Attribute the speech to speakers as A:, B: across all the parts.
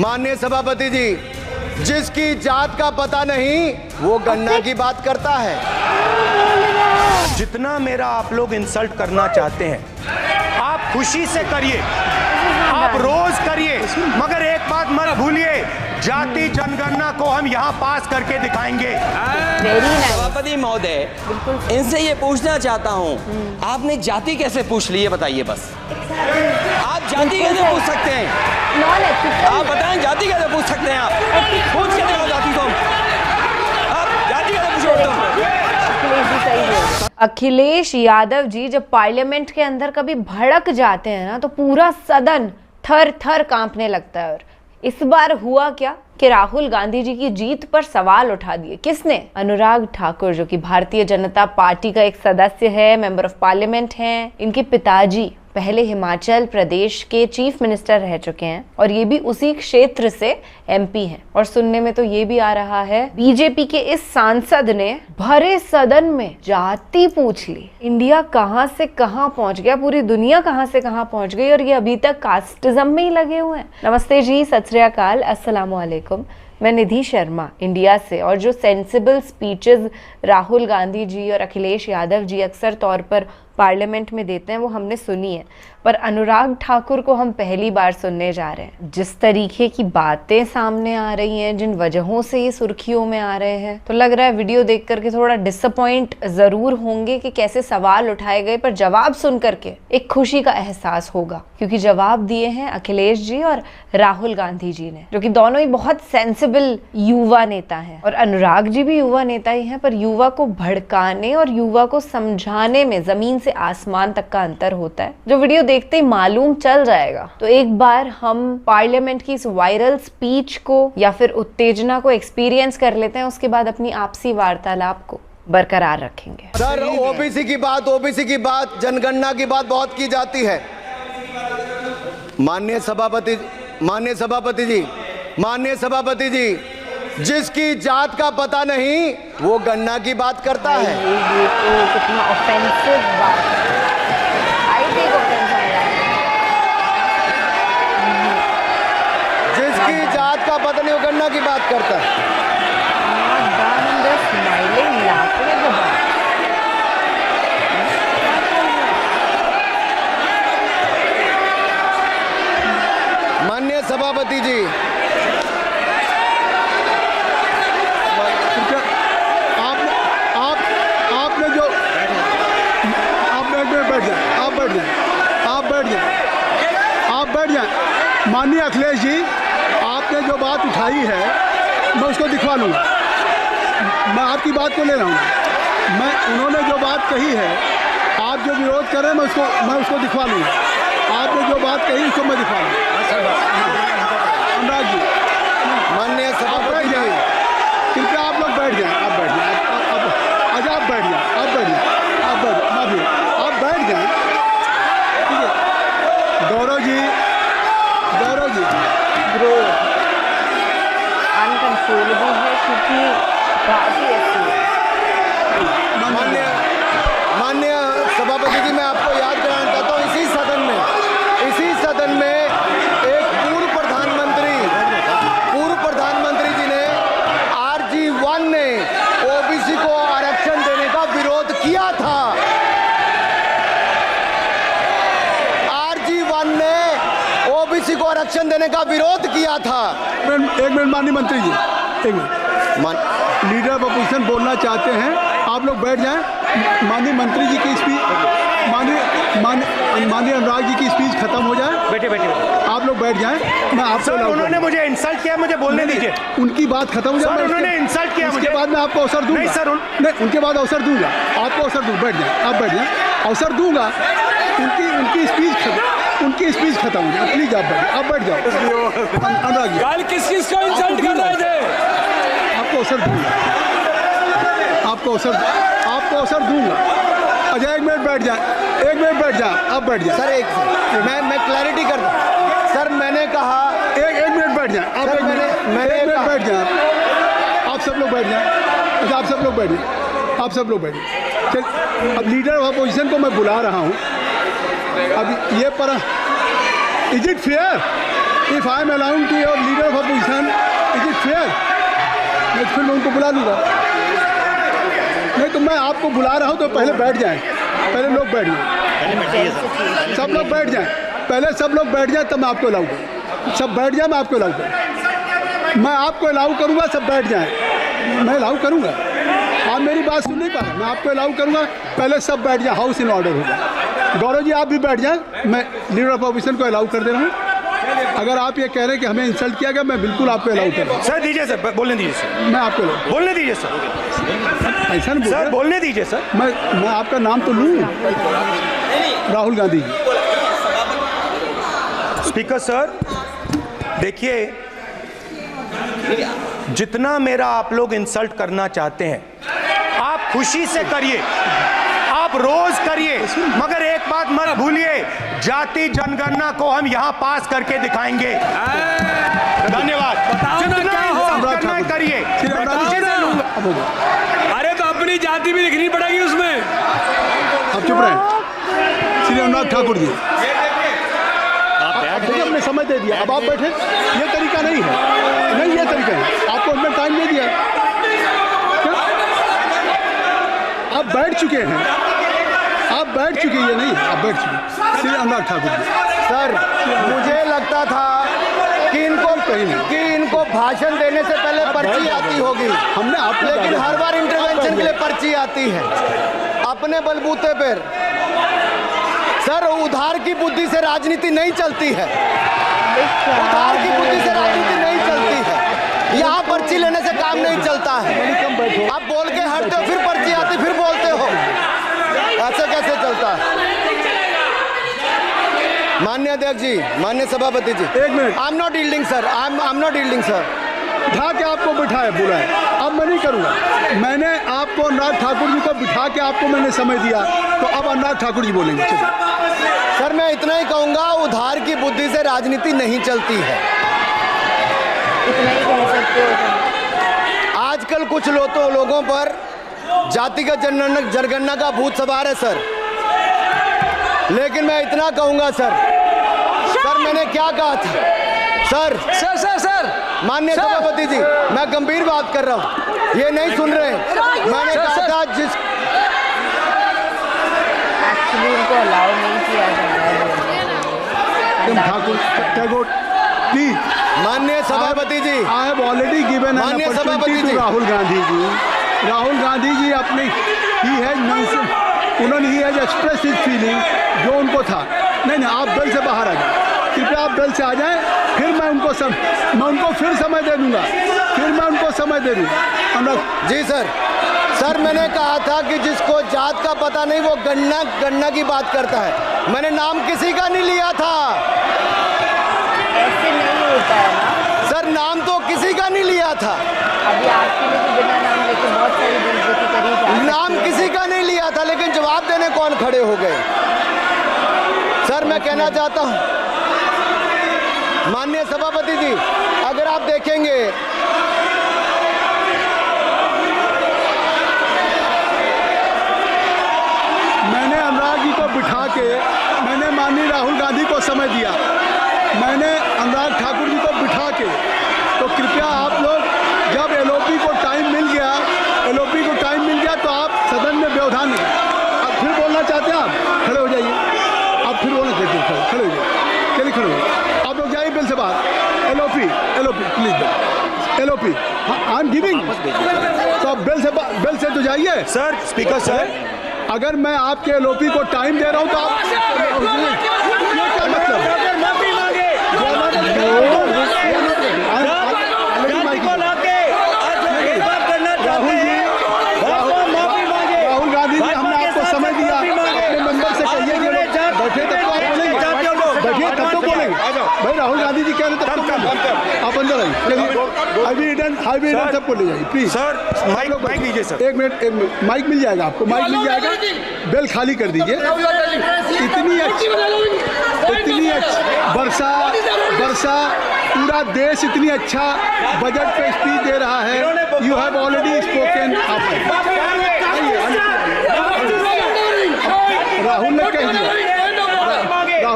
A: माननीय सभापति जी, जिसकी जात का पता नहीं वो गन्ना की बात करता है।
B: जितना मेरा आप लोग इंसल्ट करना चाहते हैं आप खुशी से करिए, आप रोज करिए, मगर एक बात मत भूलिए, जाति जनगणना को हम यहाँ पास करके दिखाएंगे।
C: सभापति महोदय, इनसे ये पूछना चाहता हूँ, आपने जाति कैसे पूछ ली है बताइए बस। आप जाति कैसे पूछ सकते हैं? आप बताएं जाति कैसे पूछ सकते हैं? आप पूछ के दिखाओ जाति को। आप जाति कैसे पूछोगे?
D: अखिलेश यादव जी जब पार्लियामेंट के अंदर कभी भड़क जाते हैं ना तो पूरा सदन थर थर कांपने लगता है। और इस बार हुआ क्या कि राहुल गांधी जी की जीत पर सवाल उठा दिए। किसने? अनुराग ठाकुर, जो कि भारतीय जनता पार्टी का एक सदस्य है, मेंबर ऑफ पार्लियामेंट हैं। इनके पिताजी पहले हिमाचल प्रदेश के चीफ मिनिस्टर रह चुके हैं और ये भी उसी क्षेत्र से एमपी हैं। और सुनने में तो ये भी आ रहा है बीजेपी के इस सांसद ने भरे सदन में जाति पूछ ली। इंडिया कहां से कहां पहुंच गया, पूरी दुनिया कहां से कहां पहुंच गई और ये अभी तक कास्टिज्म में ही लगे हुए हैं। नमस्ते जी, सत श्री अकाल, अस्सलाम वालेकुम। मैं निधि शर्मा इंडिया से। और जो सेंसिबल स्पीचेस राहुल गांधी जी और अखिलेश यादव जी अक्सर तौर पर पार्लियामेंट में देते हैं वो हमने सुनी है, पर अनुराग ठाकुर को हम पहली बार सुनने जा रहे हैं। जिस तरीके की बातें सामने आ रही हैं, जिन वजहों से ये सुर्खियों में आ रहे हैं, तो लग रहा है वीडियो देख करके थोड़ा डिसअपॉइंट जरूर होंगे कि कैसे सवाल उठाए गए, पर जवाब सुन करके एक खुशी का एहसास होगा, क्योंकि जवाब दिए हैं अखिलेश जी और राहुल गांधी जी ने, जो कि दोनों ही बहुत सेंसिबल युवा नेता हैं। और अनुराग जी भी युवा नेता ही हैं, पर युवा को भड़काने और युवा को समझाने में जमीन से आसमान तक का अंतर होता है, जो वीडियो देखते ही मालूम चल जाएगा। तो एक बार हम पार्लियामेंट की इस वायरल स्पीच को या फिर उत्तेजना को एक्सपीरियंस कर लेते हैं, उसके बाद अपनी आपसी वार्तालाप को बरकरार रखेंगे।
A: सर, ओबीसी की बात, जनगणना की बात बहुत की जाती है। माननीय सभापति जी, जिसकी जात का पता नहीं वो गन्ना की बात करता है।
D: ये तो कितना ऑफेंसिव बात है। I take offense on that.
A: जिसकी जात का पता नहीं वो गन्ना की बात करता है।
D: Not done and they're smiling, laughing at the back.
A: माननीय सभापति जी,
E: आप बैठ जाएं। माननीय अखिलेश जी, आपने जो बात उठाई है मैं उसको दिखवा लूँगा। मैं आपकी बात को ले रहा हूँ। उन्होंने जो बात कही है, आप जो विरोध कर रहे हैं मैं उसको दिखवा लूँगा। आपने जो बात कही उसको मैं दिखवा लूँगा। अनुराग जी,
A: माननीय सभापति जी,
E: कृपया आप लोग बैठ जाएं। आप बैठ जाएं। अच्छा, आप बैठ जाएं। आप बैठ जाएं। आप बैठ जाएं। ठीक है। गौरव जी,
D: अनकंट्रोलेबल है क्योंकि बात ही ऐसी है।
A: माननीय सभापति जी, मैं आपको याद कराना चाहता हूँ, इसी सदन में एक पूर्व प्रधानमंत्री जी ने RG1 ने ओबीसी को आरक्षण देने का विरोध किया था। RG1 ने ओबीसी को आरक्षण देने का विरोध किया था।
E: एक मिनट माननीय मंत्री जी, एक मिनट। लीडर ऑफ अपोजिशन बोलना चाहते हैं, आप लोग बैठ जाएं। माननीय मंत्री जी की स्पीच, माननीय अनुराग जी की स्पीच खत्म हो जाए।
B: बैठे
E: आप लोग बैठ जाएं। मैं आपसे
B: उन्होंने मुझे इंसल्ट किया, मुझे बोलने दीजिए।
E: उनकी बात खत्म हो जाए।
B: उन्होंने इंसल्ट किया,
E: उसके बाद मैं आपको अवसर दूंगा।
B: नहीं सर,
E: नहीं, उनके बाद अवसर दूंगा। आपको अवसर दूंगा। बैठ जाएं। आप बैठ जाएं, अवसर दूंगा। उनकी स्पीच खत्म हो जाए। प्लीज आप बैठ जाओ। अनुराग जी,
C: कल किस को इंसल्ट कर रहे थे?
E: आपको अवसर दूंगा। आपको अवसर दूंगा। अच्छा, एक मिनट बैठ जाए। आप बैठ जाए।
A: सर, मैं क्लैरिटी कर दूं। सर, मैंने कहा
E: एक मिनट बैठ जाए। आप एक मिनट बैठ जाए। आप सब लोग बैठ जाए। अच्छा, आप सब लोग बैठ जाए। चल, अब लीडर ऑफ अपोजिशन को मैं बुला रहा हूँ। अब ये पर is it fair if I am allowing to your leader of नहीं तो फिर मैं उनको बुला लूँगा। नहीं तो मैं आपको बुला रहा हूँ तो पहले बैठ जाएं, पहले लोग बैठ जाएं, सब लोग बैठ जाएं, पहले सब लोग बैठ जाएं तब मैं आपको अलाउ करूँ। सब बैठ जाए, मैं आपको अलाउ करूँ, मैं आपको अलाउ करूँगा, सब बैठ जाएं, मैं अलाउ करूँगा। आप मेरी बात सुन नहीं पा रहे, मैं आपको अलाउ करूँगा, पहले सब बैठ जाए, हाउस इन ऑर्डर होगा। गौरव जी आप भी बैठ जाएं, मैं लीडर ऑफ ऑपोजिशन को अलाउ कर दे रहा हूँ। अगर आप ये कह रहे हैं कि हमें इंसल्ट किया गया, मैं बिल्कुल आपको अलाउ कर रहा हूँ।
B: सर दीजिए सर, बोलने दीजिए सर,
E: मैं आपको
B: बोलने दीजिए सर,
E: ऐसा नहीं
B: सर बोलने दीजिए सर।
E: मैं आपका नाम तो लूँ, राहुल गांधी जी।
B: स्पीकर सर देखिए, जितना मेरा आप लोग इंसल्ट करना चाहते हैं आप खुशी से करिए, आप रोज करिए, मगर एक बात मत भूलिए, जाति जनगणना को हम यहां पास करके दिखाएंगे। धन्यवाद। जितना इंसल्ट करना है करिए, मैं खुशी से लूंगा।
F: अरे तो अपनी जाति भी लिखनी पड़ेगी उसमें।
E: आप चुप रहे। श्री अनुराग ठाकुर जी, हमने समय दे दिया, अब आप बैठे। ये तरीका नहीं है, नहीं ये तरीका है, आपको हमने टाइम दे दिया। क्या आप बैठ चुके हैं, आप बैठ चुके हैं, नहीं आप बैठ चुके। श्री अनुराग ठाकुर जी।
A: सर मुझे लगता था कि इनको भाषण देने से पहले पर्ची आती होगी,
E: हमने आप,
A: लेकिन हर बार इंटरवेंशन के लिए पर्ची आती है अपने बलबूते पर। सर उधार की बुद्धि से राजनीति नहीं चलती है, उधार की बुद्धि से राजनीति नहीं चलती है। यहाँ पर्ची लेने से काम नहीं चलता है। आप बोल के हटते हो, फिर पर्ची आती, फिर बोलते हो, ऐसे कैसे चलता है? माननीय अध्यक्ष जी, माननीय सभापति जी,
E: एक minute.
A: I am not yielding sir, I am not yielding sir.
E: बिठा के आपको बिठाया, बोला है, अब मैं नहीं करूँगा। मैंने आपको अनुराग ठाकुर जी को बिठा के आपको मैंने समय दिया, तो अब अनुराग ठाकुर जी बोलेंगे।
A: सर मैं इतना ही कहूँगा, उधार की बुद्धि से राजनीति नहीं चलती है।
D: इतना ही कह सकते हो।
A: आजकल कुछ लोगों पर जातिगत जनगणना का भूत सवार है सर, लेकिन मैं इतना कहूँगा सर, मैंने क्या कहा था सर? सर माननीय सभापति जी, मैं गंभीर बात कर रहा हूँ, ये नहीं सुन रहे। मैंने कहा था जिस
D: एक्चुअली उनको अलाउ नहीं किया जा
E: ठाकुर टैगोर प्लीज।
A: माननीय सभापति जी,
E: I have already given an
A: माननीय सभापति
E: अपॉर्चुनिटी
A: जी,
E: टू राहुल गांधी जी। राहुल गांधी जी अपनी उन्होंने ही हैज एक्सप्रेस हिज फीलिंग, जो उनको था। नहीं आप बेल से बाहर आ जाए, कृपया आप बेल से आ जाएं, फिर मैं उनको फिर समय दे दूंगा,
A: जी सर मैंने कहा था कि जिसको जात का पता नहीं वो गणना की बात करता है। मैंने नाम किसी का नहीं लिया था।
D: ऐसे नहीं होता है ना
A: सर, नाम तो किसी का नहीं लिया था।
D: अभी आपके लिए तो बिना नाम लेके बहुत सारी बेइज्जती करी जा रही है।
A: नाम किसी का नहीं लिया था, लेकिन जवाब देने कौन खड़े हो गए? सर मैं कहना चाहता हूं माननीय सभापति जी, अगर आप देखेंगे
E: मैंने अनुराग जी को बिठा के मैंने माननीय राहुल गांधी को समय दिया, मैंने अनुराग ठाकुर जी को बिठा के, तो कृपया आप लोग जब एलओपी को टाइम मिल गया तो आप सदन में व्यवधान नहीं। आप फिर बोलना चाहते हैं, आप खड़े हो जाइए, आप फिर बोलना चाहते हैं, खड़े हो जाइए, चलिए खड़े हो जाइए, आप लोग जाइए बिल से बाहर। LOP please, LOP I am giving, तो आप बिल से तो जाइए।
B: सर स्पीकर सर,
E: अगर मैं आपके एलओपी को टाइम दे रहा हूं तो आप ये क्या मतलब? राहुल गांधी जी, हमने आपको समय दिया, अपने मेंबर से कहिए कि बैठे तब तो आप बोलेंगे, बैठिए तब तो बोलेंगे। भाई राहुल गांधी जी कह रहे तब तो आप अंदर आइए, चलिए हाईवे सबको ले जाइए प्लीज।
B: सर माइक लीजिए सर।
E: एक मिनट, माइक मिल जाएगा आपको, माइक मिल जाएगा, बेल खाली कर दीजिए। इतनी अच्छी वर्षा पूरा देश इतनी अच्छा बजट पे स्पीच दे रहा है। You have already spoken. Rahul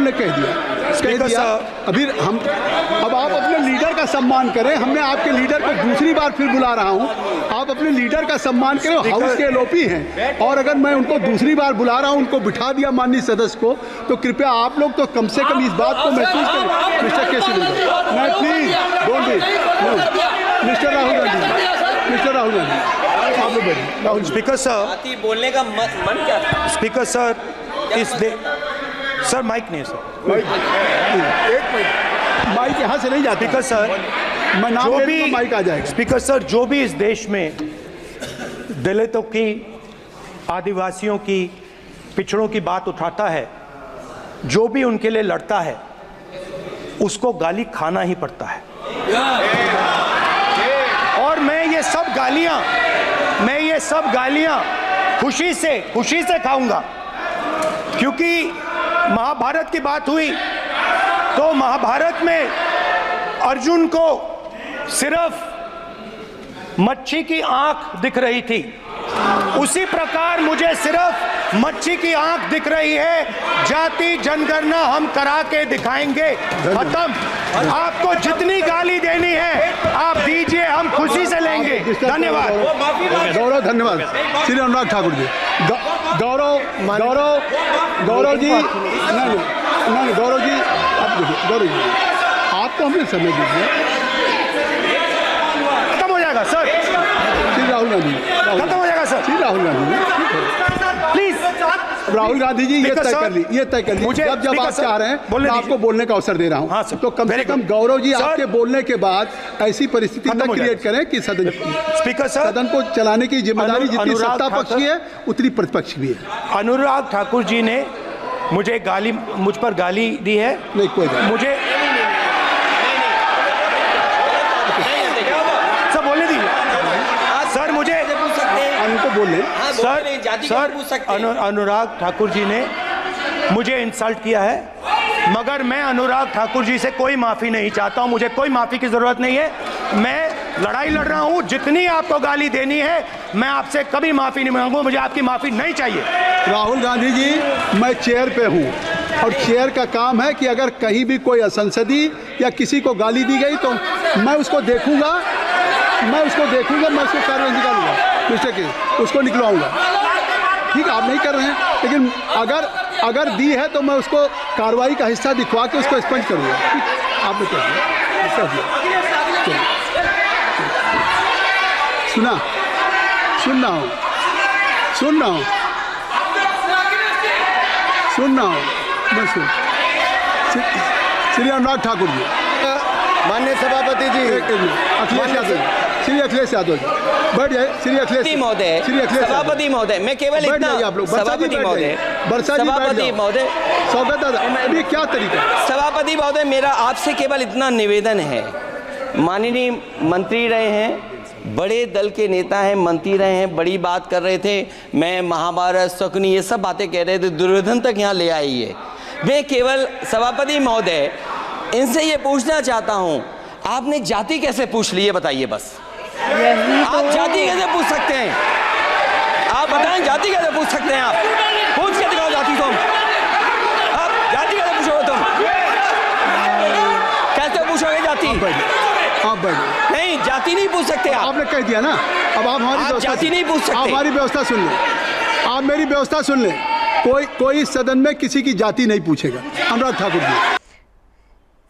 E: ने कह दिया कह दिया। अभी हम अब आप अपने लीडर का सम्मान करें। हमने आपके लीडर को दूसरी बार फिर बुला रहा हूं, आप अपने लीडर का सम्मान करें। हाउस के एलओपी हैं और अगर मैं उनको दूसरी बार बुला रहा हूं, उनको बिठा दिया माननीय सदस्य को, तो कृपया आप लोग तो कम से कम इस बात को महसूस करें। मिस्टर केसीलंगा, मैं please don't be mister Rahul Gandhi, mister Rahul Gandhi आप लोग बैठिए। राहुल
B: स्पीकर सर,
C: जाति बोलने का मन क्या था?
B: स्पीकर सर, सर माइक नहीं सर,
E: एक मिनट, माइक यहाँ से नहीं जाती।
B: स्पीकर सर,
E: मैं नाम
B: जो
E: ले
B: भी
E: लूँगा, माइक आ जाएगा।
B: स्पीकर सर, जो भी इस देश में दलितों की, आदिवासियों की, पिछड़ों की बात उठाता है, जो भी उनके लिए लड़ता है, उसको गाली खाना ही पड़ता है। और मैं ये सब गालियां खुशी से खाऊंगा, क्योंकि महाभारत की बात हुई तो महाभारत में अर्जुन को सिर्फ मच्छी की आंख दिख रही थी, उसी प्रकार मुझे सिर्फ मच्छी की आंख दिख रही है। जाति जनगणना हम करा के दिखाएंगे। खत्म। आपको जितनी गाली देनी है आप दीजिए, हम खुशी से लेंगे। धन्यवाद।
E: गौरव, धन्यवाद। श्री अनुराग ठाकुर जी, गौरव जी, नहीं गौरव जी, आप देखिए, गौरव जी आपको हमने समय दीजिए।
B: खत्म हो जाएगा सर।
E: श्री राहुल गांधी,
B: खत्म हो जाएगा सर।
E: श्री राहुल गांधी
B: प्लीज
E: राहुल गांधी जी, ये तय कर ली,
B: मुझे
E: जब आप चाह रहे हैं
B: बोलने
E: मैं आपको बोलने का अवसर दे रहा हूं।
B: हाँ सर,
E: तो कम से कम गौरव जी आपके बोलने के बाद ऐसी परिस्थिति न क्रिएट करें कि
B: स्पीकर सर,
E: सदन को चलाने की जिम्मेदारी जितनी सत्ता पक्ष की है उतनी प्रतिपक्ष भी है।
B: अनुराग ठाकुर जी ने मुझ पर गाली दी है।
E: नहीं, कोई बात
B: मुझे सर बोलने दीजिए सर, मुझे
E: उनको बोले
B: सर, अनुराग ठाकुर जी ने मुझे इंसल्ट किया है, मगर मैं अनुराग ठाकुर जी से कोई माफ़ी नहीं चाहता हूं। मुझे कोई माफ़ी की ज़रूरत नहीं है। मैं लड़ाई लड़ रहा हूं। जितनी आपको गाली देनी है मैं आपसे कभी माफ़ी नहीं मांगूंगा। मुझे आपकी माफ़ी नहीं चाहिए।
E: राहुल गांधी जी, मैं चेयर पे हूँ और चेयर का काम है कि अगर कहीं भी कोई असंसदीय या किसी को गाली दी गई तो मैं उसको देखूंगा, मैं उसको कार्रवाई निकालूंगा, मिस्टर के उसको निकलवाऊंगा। ठीक, आप नहीं कर रहे हैं, लेकिन अगर दी है तो मैं उसको कार्रवाई का हिस्सा दिखवा के उसको स्पंज करूंगा। ठीक, आपने कर दिया। सुन रहा हूँ मैं श्री अनुराग ठाकुर जी,
A: माननीय सभापति जी,
E: श्री अखिलेश यादव जी, बैठ जाए। श्री अखिलेश
C: महोदय, सभापति महोदय, मैं केवल इतना, सभापति महोदय, सभापति महोदय,
E: स्वागत है। ये क्या तरीका है?
C: सभापति महोदय, मेरा आपसे केवल इतना निवेदन है। माननीय मंत्री रहे हैं, बड़े दल के नेता हैं, मंत्री रहे हैं, बड़ी बात कर रहे थे। मैं महाभारत, शकुनी, ये सब बातें कह रहे थे, दुर्योधन तक यहाँ ले आई है। मैं केवल सभापति महोदय इनसे ये पूछना चाहता हूँ, आपने जाति कैसे पूछ ली है बताइए बस। आप जाति कैसे पूछ सकते हैं? आप बताएं, जाति कैसे पूछ सकते हैं? आप पूछ के दिखाओ जाति तुम। आप जाति कैसे पूछोगे तुम? कैसे पूछोगे जाति?
E: आप बैठ
C: नहीं, जाति नहीं पूछ सकते आप।
E: आपने कह दिया ना। अब आप हमारी
C: जाति नहीं पूछ सकते।
E: आप हमारी व्यवस्था सुन लें, आप मेरी व्यवस्था सुन लें। कोई सदन में किसी की जाति नहीं पूछेगा। अनुराग ठाकुर जी,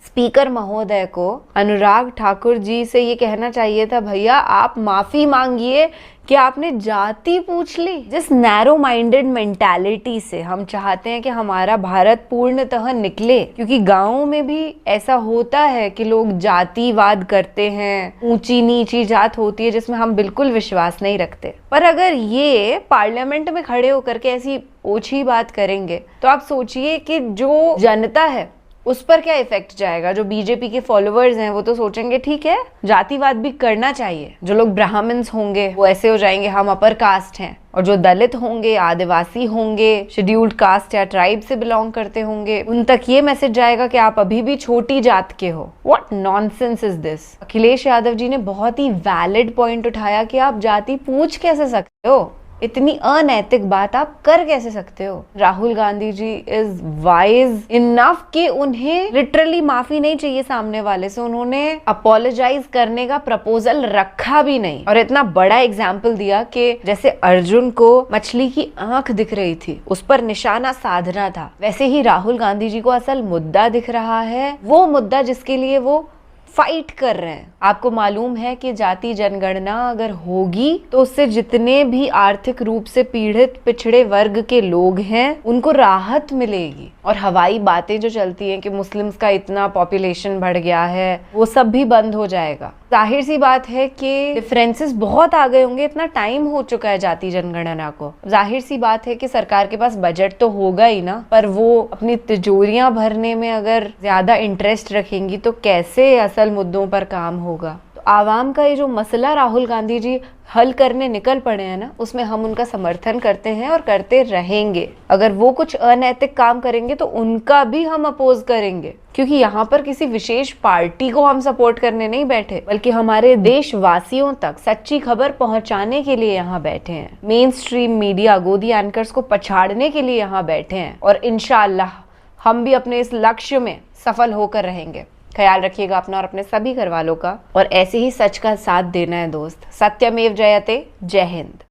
D: स्पीकर महोदय को अनुराग ठाकुर जी से ये कहना चाहिए था, भैया आप माफी मांगिए कि आपने जाति पूछ ली। जिस नैरो माइंडेड मेंटालिटी से हम चाहते हैं कि हमारा भारत पूर्णतः निकले, क्योंकि गाँव में भी ऐसा होता है कि लोग जातिवाद करते हैं, ऊंची नीची जात होती है जिसमें हम बिल्कुल विश्वास नहीं रखते। पर अगर ये पार्लियामेंट में खड़े होकर के ऐसी ओछी बात करेंगे तो आप सोचिए कि जो जनता है उस पर क्या इफेक्ट जाएगा। जो बीजेपी के फॉलोअर्स हैं वो तो सोचेंगे ठीक है, जातिवाद भी करना चाहिए। जो लोग ब्राह्मण्स होंगे वो ऐसे हो जाएंगे, हम अपर कास्ट हैं, और जो दलित होंगे, आदिवासी होंगे, शेड्यूल्ड कास्ट या ट्राइब से बिलोंग करते होंगे, उन तक ये मैसेज जाएगा कि आप अभी भी छोटी जात के हो। What nonsense is this. Akhilesh Yadav ji ने बहुत ही वैलिड पॉइंट उठाया कि आप जाति पूछ कैसे सकते हो। इतनी अनैतिक बात आप कर कैसे सकते हो? राहुल गांधी जी इज वाइज इनफ कि उन्हें लिटरली माफी नहीं चाहिए सामने वाले से, उन्होंने अपोलोजाइज करने का प्रपोजल रखा भी नहीं और इतना बड़ा एग्जाम्पल दिया कि जैसे अर्जुन को मछली की आंख दिख रही थी, उस पर निशाना साधना था, वैसे ही राहुल गांधी जी को असल मुद्दा दिख रहा है, वो मुद्दा जिसके लिए वो फाइट कर रहे हैं। आपको मालूम है कि जाति जनगणना अगर होगी तो उससे जितने भी आर्थिक रूप से पीड़ित पिछड़े वर्ग के लोग हैं उनको राहत मिलेगी। और हवाई बातें जो चलती हैं कि मुस्लिम्स का इतना पॉपुलेशन बढ़ गया है, वो सब भी बंद हो जाएगा। जाहिर सी बात है कि डिफरेंसेस बहुत आ गए होंगे, इतना टाइम हो चुका है जाति जनगणना को। जाहिर सी बात है कि सरकार के पास बजट तो होगा ही ना, पर वो अपनी तिजोरियां भरने में अगर ज्यादा इंटरेस्ट रखेंगी तो कैसे असल मुद्दों पर काम होगा। तो आवाम का ये जो मसला राहुल गांधी जी हल करने निकल पड़े हैं ना, उसमें हम उनका समर्थन करते हैं और करते रहेंगे। अगर वो कुछ अनैतिक काम करेंगे तो उनका भी हम अपोज करेंगे, क्योंकि यहाँ पर किसी विशेष पार्टी को हम सपोर्ट करने नहीं बैठे, बल्कि हमारे देशवासियों तक सच्ची खबर पहुंचाने के लिए यहाँ बैठे हैं। मेन स्ट्रीम मीडिया गोदी एंकर्स को पछाड़ने के लिए यहाँ बैठे हैं और इंशाअल्लाह हम भी अपने इस लक्ष्य में सफल होकर रहेंगे। ख्याल रखिएगा अपना और अपने सभी घर वालों का, और ऐसे ही सच का साथ देना है दोस्त। सत्यमेव जयते। जय हिंद।